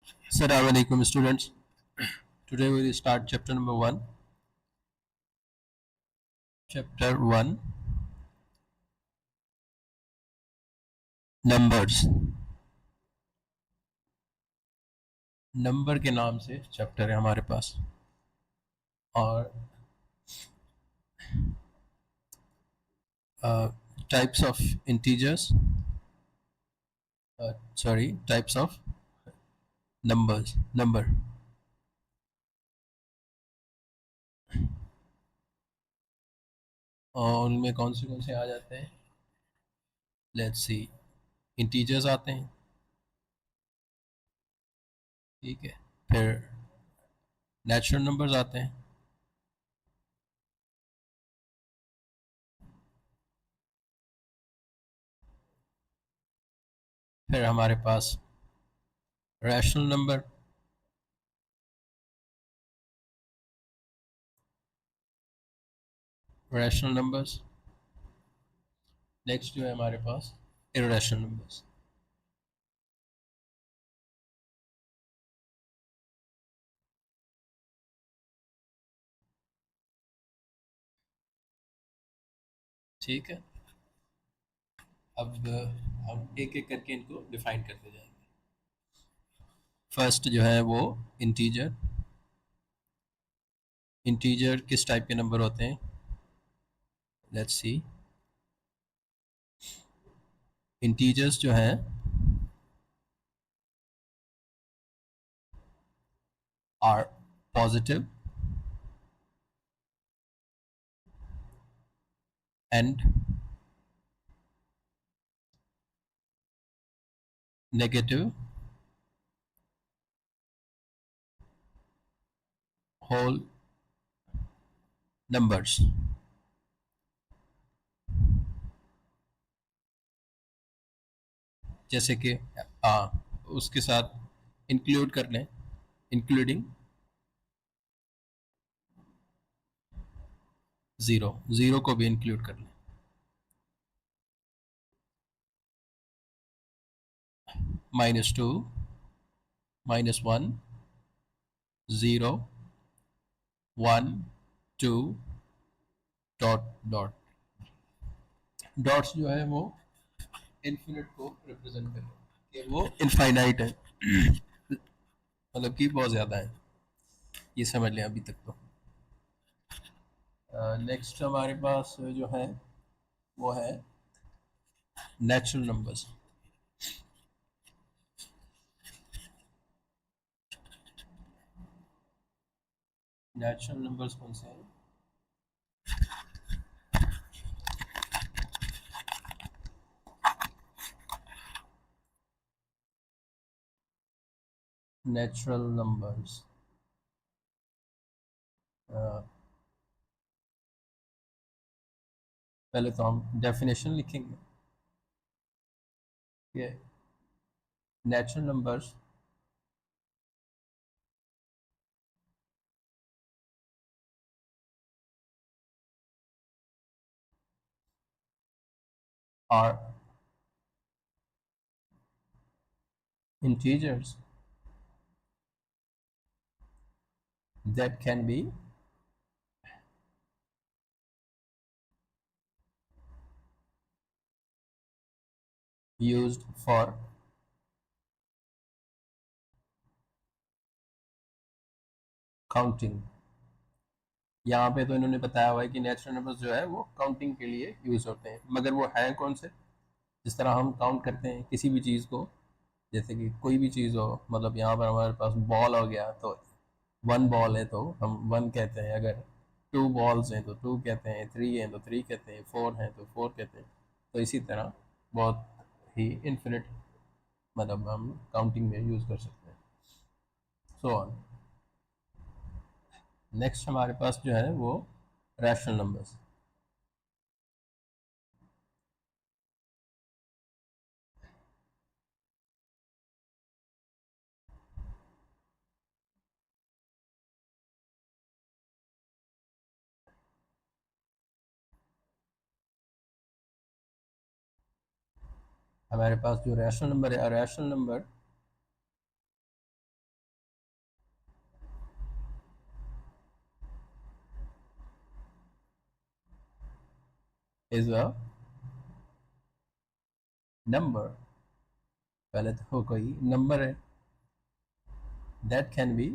Assalamu alaikum students. Today we will start chapter number 1. Chapter 1, Numbers. Number के नाम से chapter है हमारे पास। और types of integers, types of number. और उनमें कौन से आ जाते हैं? Let's see. इंटीजर्स आते हैं, ठीक है। फिर नेचुरल नंबर्स आते हैं, फिर हमारे पास rational number, rational numbers. Next जो है हमारे पास इर्रेशनल नंबर्स। ठीक है। अब हम एक एक करके इनको डिफाइन करते जाएंगे। फर्स्ट जो है वो इंटीजर। इंटीजर किस टाइप के नंबर होते हैं? Let's see. इंटीजर्स जो हैं are positive and negative whole numbers. जैसे कि आ, उसके साथ इंक्लूड कर लें, इंक्लूडिंग ज़ीरो, ज़ीरो को भी इंक्लूड कर लें। -2, -1, 0, 1, 2, डॉट डॉट। डॉट्स जो है वो इन्फिनिट को रिप्रेजेंट कर रहे हैं कि वो इनफाइनाइट है, मतलब कि बहुत ज़्यादा है। ये समझ लें अभी तक तो। नेक्स्ट हमारे पास जो है वो है नेचुरल नंबर्स। नेचुरल नंबर्स कौन से हैं? नेचुरल नंबर्स पहले तो हम डेफिनेशन लिखेंगे कि natural numbers are integers that can be used for counting. यहाँ पे तो इन्होंने बताया हुआ है कि नेचुरल नंबर्स जो है वो काउंटिंग के लिए यूज होते हैं, मगर वो है कौन से? जिस तरह हम काउंट करते हैं किसी भी चीज़ को, जैसे कि कोई भी चीज़ हो, मतलब यहाँ पर हमारे पास बॉल हो गया तो वन बॉल है तो हम वन कहते हैं, अगर टू बॉल्स हैं तो टू कहते हैं, थ्री हैं तो थ्री कहते हैं, फोर हैं तो फोर कहते हैं। तो इसी तरह बहुत ही इन्फिनिट, मतलब हम काउंटिंग में यूज़ कर सकते हैं। So on. नेक्स्ट हमारे पास जो है वो रैशनल नंबर्स। हमारे पास जो रैशनल नंबर है, rational number is a number, पहले तो वो कोई नंबर है, that can be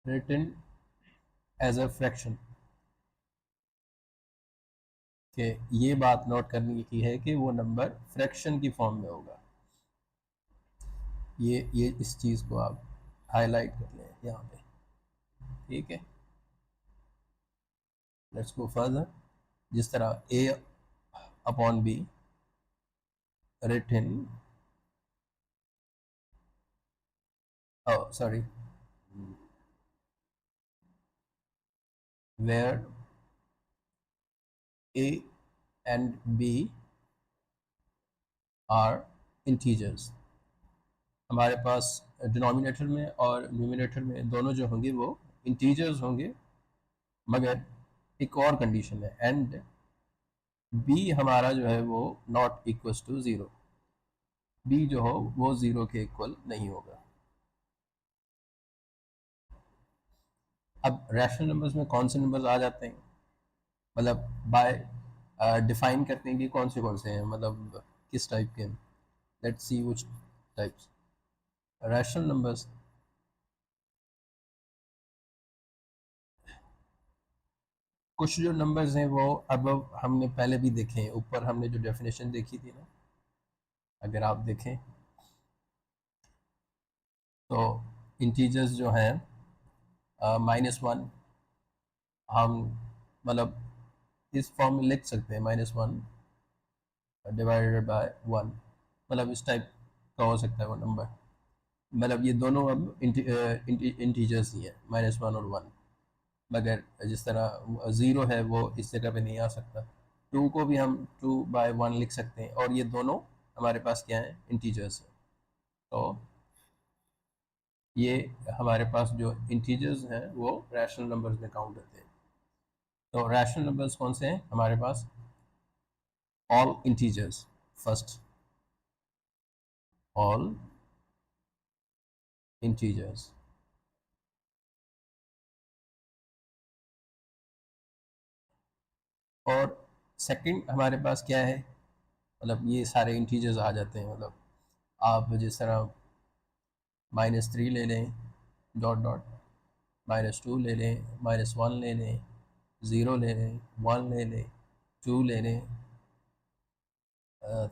written as a fraction. कि ये बात नोट करने की है कि वो नंबर फ्रैक्शन की फॉर्म में होगा। ये इस चीज़ को आप हाईलाइट कर लें यहाँ पे, ठीक है। Let's go further. जिस तरह A upon B written, sorry, where A and B are integers. हमारे पास डिनोमिनेटर में और न्यूमिनेटर में दोनों जो होंगे वो इंटीजर्स होंगे, मगर एक और कंडीशन है, एंड बी हमारा जो है वो not equals to zero. B जो हो वो ज़ीरो के इक्वल नहीं होगा। अब रैशनल नंबर्स में कौन से नंबर्स आ जाते हैं, मतलब बाय डिफाइन करते हैं कि कौन से हैं, मतलब किस टाइप के हैं। Let's C which types rational numbers. कुछ जो नंबर्स हैं वो अब हमने पहले भी देखे हैं, ऊपर हमने जो डेफिनेशन देखी थी ना, अगर आप देखें तो इंटीजर्स जो हैं -1, हम मतलब इस फॉर्म में लिख सकते हैं, -1 डिवाइडेड बाय 1, मतलब इस टाइप का हो सकता है वो नंबर। मतलब ये दोनों अब इंटीजर्स ही हैं, -1 और 1, मगर जिस तरह ज़ीरो है वो इस जगह पे नहीं आ सकता। टू को भी हम 2/1 लिख सकते हैं, और ये दोनों हमारे पास क्या हैं, इंटीजर्स हैं। तो ये हमारे पास जो इंटीजर्स हैं वो रैशनल नंबर्स में काउंट होते हैं। तो रैशनल नंबर्स कौन से हैं हमारे पास, all integers first, all integers. और सेकंड हमारे पास क्या है, मतलब ये सारे इंटीजर्स आ जाते हैं, मतलब आप जिस तरह -3 ले लें, डॉट डॉट, -2 ले लें, -1 ले लें, ज़ीरो ले लें, 1 ले लें, 2 ले लें,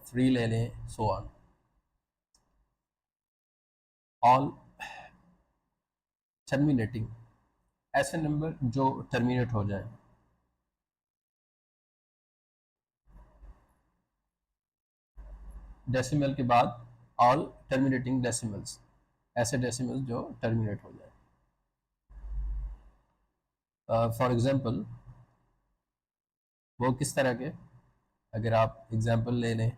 3 ले लें, सो ऑन। ऑल टर्मिनेटिंग, ऐसे नंबर जो टर्मिनेट हो जाए। डेसिमल के बाद ऑल टर्मिनेटिंग डेसिमल्स, ऐसे डेसिमल्स जो टर्मिनेट हो जाए। फॉर एग्जांपल वो किस तरह के, अगर आप एग्जांपल ले लें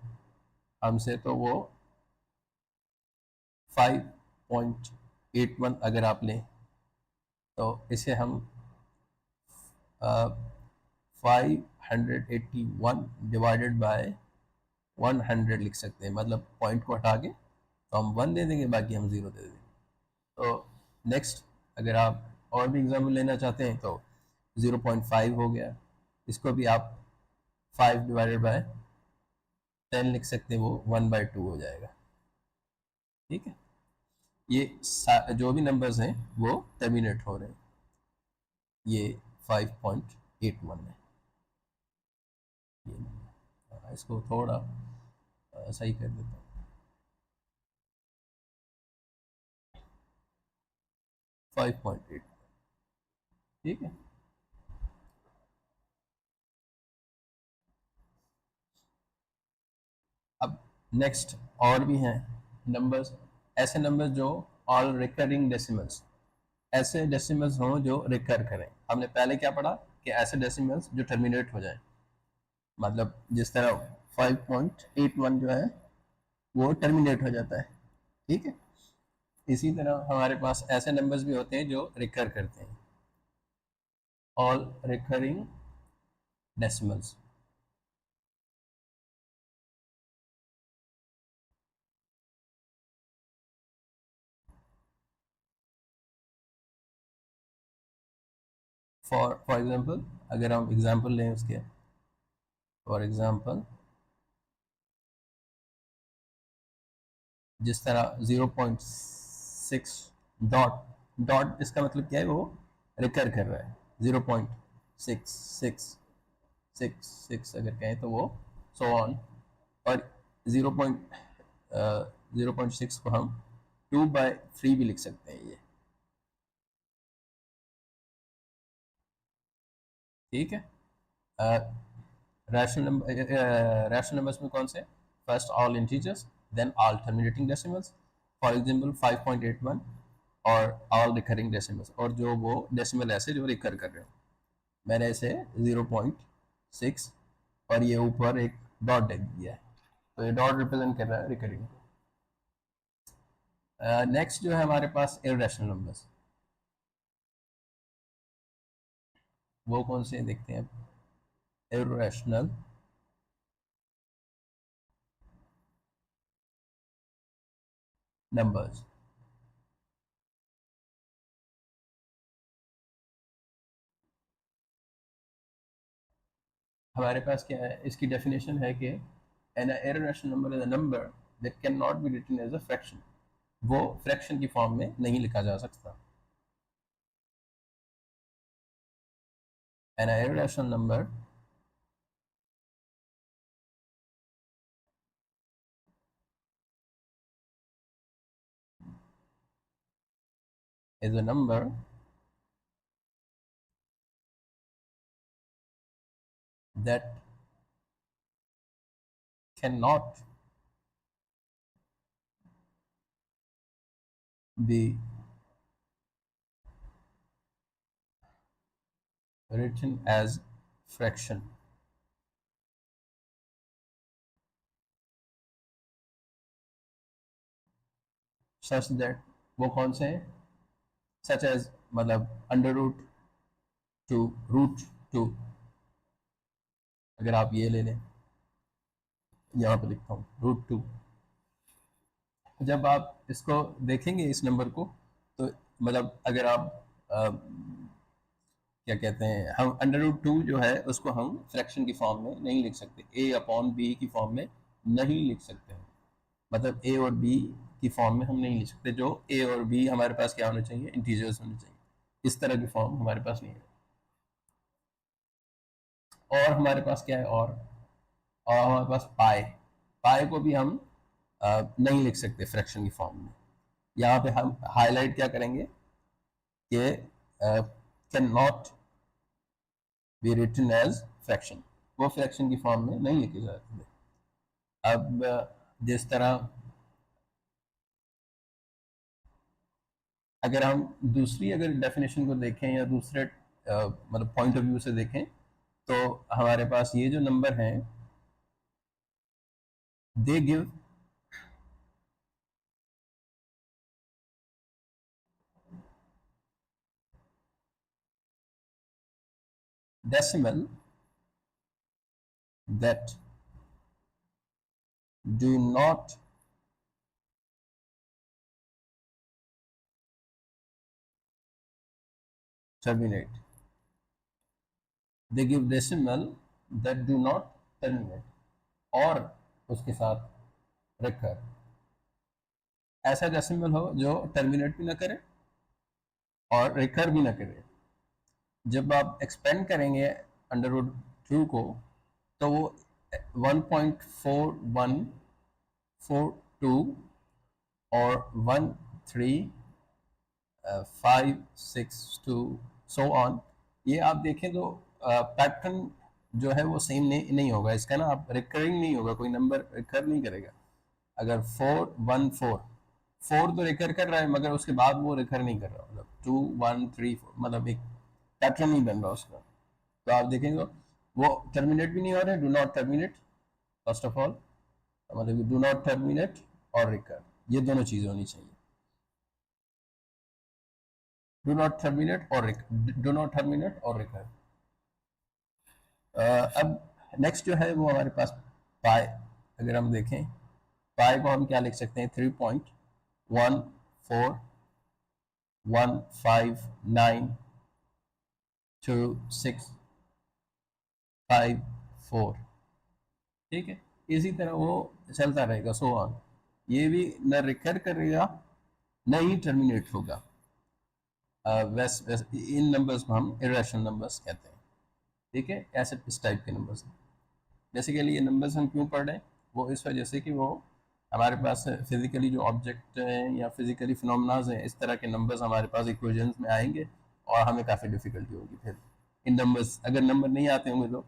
हमसे, तो वो 5.81 अगर आप लें, तो इसे हम 581 डिवाइडेड बाय 100 लिख सकते हैं। मतलब पॉइंट को हटा के तो हम 1 दे देंगे, बाकी हम 0 दे देंगे। तो नेक्स्ट अगर आप और भी एग्जाम्पल लेना चाहते हैं तो 0.5 हो गया, इसको भी आप 5 डिवाइडेड बाय 10 लिख सकते हैं, वो 1/2 हो जाएगा। ठीक है, ये जो भी नंबर्स हैं वो टर्मिनेट हो रहे हैं, ये 5.81 है ये नंबर। इसको थोड़ा सही कर देता हूँ, 5.8। ठीक है, अब नेक्स्ट और भी हैं नंबर्स, ऐसे नंबर्स जो ऑल रिकरिंग डेसिमल्स, ऐसे डेसिमल्स हों जो रिकर करें। हमने पहले क्या पढ़ा कि ऐसे डेसिमल्स जो टर्मिनेट हो जाएं, मतलब जिस तरह 5.81 जो है वो टर्मिनेट हो जाता है। ठीक है, इसी तरह हमारे पास ऐसे नंबर्स भी होते हैं जो रिकर करते हैं, all recurring decimals. For example अगर हम एग्जांपल लें उसके, फॉर एग्जांपल जिस तरह 0.6 डॉट, डॉट इसका मतलब क्या है, वो रिकर कर रहा है, 0.6666 अगर कहें तो वो सो ऑन, और 0.6 को हम 2/3 भी लिख सकते हैं, ये ठीक है। रैशनल नंबर्स में कौन से, first all integers, then all terminating decimals, for example 5.81, और ऑल रिकरिंग डेसिमल्स, और जो वो डेसिमल ऐसे जो रिकर कर रहे हो, मैंने इसे 0.6 और ये ऊपर एक डॉट दे दिया है, तो ये डॉट रिप्रेजेंट कर रहा है रिकरिंग। नेक्स्ट जो है हमारे पास इररेशनल नंबर्स, वो कौन से देखते हैं, इररेशनल नंबर्स। हमारे पास क्या है, इसकी डेफिनेशन है कि an irrational number is a number that can not be written as a fraction, वो फ्रैक्शन की फॉर्म में नहीं लिखा जा सकता। An irrational number is a number that cannot be written as fraction such that, वो कौन से हैं, such as मतलब under root two, root two, अगर आप ये ले लें, यहाँ पे लिखता हूँ √2, जब आप इसको देखेंगे इस नंबर को, तो मतलब अगर आप क्या कहते हैं, हम अंडर रूट 2 जो है उसको हम फ्रैक्शन की फॉर्म में नहीं लिख सकते, ए अपॉन बी की फॉर्म में नहीं लिख सकते हैं, मतलब ए और बी की फॉर्म में हम नहीं लिख सकते, जो ए और बी हमारे पास क्या होना चाहिए, इंटीजर्स होने चाहिए, इस तरह की फॉर्म हमारे पास नहीं है। और हमारे पास क्या है, और हमारे पास पाई, पाई को भी हम नहीं लिख सकते फ्रैक्शन की फॉर्म में। यहाँ पे हम हाईलाइट क्या करेंगे कि can not be written as fraction, वो फ्रैक्शन की फॉर्म में नहीं लिखे जा सकते। अब जिस तरह अगर हम दूसरी अगर डेफिनेशन को देखें या दूसरे मतलब पॉइंट ऑफ व्यू से देखें, तो हमारे पास ये जो नंबर हैं, they give decimal that do not terminate, they give decimal that do not terminate, और उसके साथ recur, ऐसा डेसिमल हो जो टर्मिनेट भी ना करे और रिकर भी ना करे। जब आप एक्सपेंड करेंगे अंडर रूट 2 को, तो वो 1.4142 और 13562 सो ऑन, ये आप देखें तो पैटर्न जो है वो सेम नहीं होगा इसका ना, आप रिकरिंग नहीं होगा, कोई नंबर रिकर नहीं करेगा। अगर 4 तो रिकर कर रहा है, मगर उसके बाद वो रिकर नहीं कर रहा, मतलब 2 1 3 4, मतलब एक पैटर्न नहीं बन रहा उसका। तो आप देखेंगे वो टर्मिनेट भी नहीं हो रहे, do not terminate, first of all मतलब डू नॉट टर्मिनेट और रिकर, ये दोनों चीज़ें होनी चाहिए, डू नॉट टर्मिनेट और डू नॉट टर्मिनेट और रिकर। अब नेक्स्ट जो है वो हमारे पास पाई, अगर हम देखें पाई को हम क्या लिख सकते हैं, 3.141591 2 6 5 4, ठीक है। इसी तरह वो चलता रहेगा, सो ऑन। ये भी न रिकर करेगा न ही टर्मिनेट होगा। इन नंबर्स को हम इरेशनल नंबर्स कहते हैं, ठीक है। ऐसे इस टाइप के नंबर्स हैं। बेसिकली ये नंबर्स हम क्यों पढ़ रहे हैं, वो इस वजह से कि वो हमारे पास फिजिकली जो ऑब्जेक्ट हैं या फिजिकली फिनोमेनाज हैं, इस तरह के नंबर्स हमारे पास इक्वेशंस में आएंगे और हमें काफ़ी डिफिकल्टी होगी फिर इन नंबर्स, अगर नंबर नहीं आते होंगे तो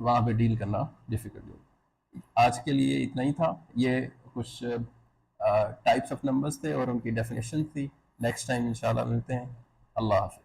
वहाँ पे डील करना डिफिकल्ट होगी। आज के लिए इतना ही था। ये कुछ टाइप्स ऑफ नंबर्स थे और उनकी डेफिनेशन थी। नेक्स्ट टाइम इंशाल्लाह मिलते हैं। अल्लाह हाफ़िज़।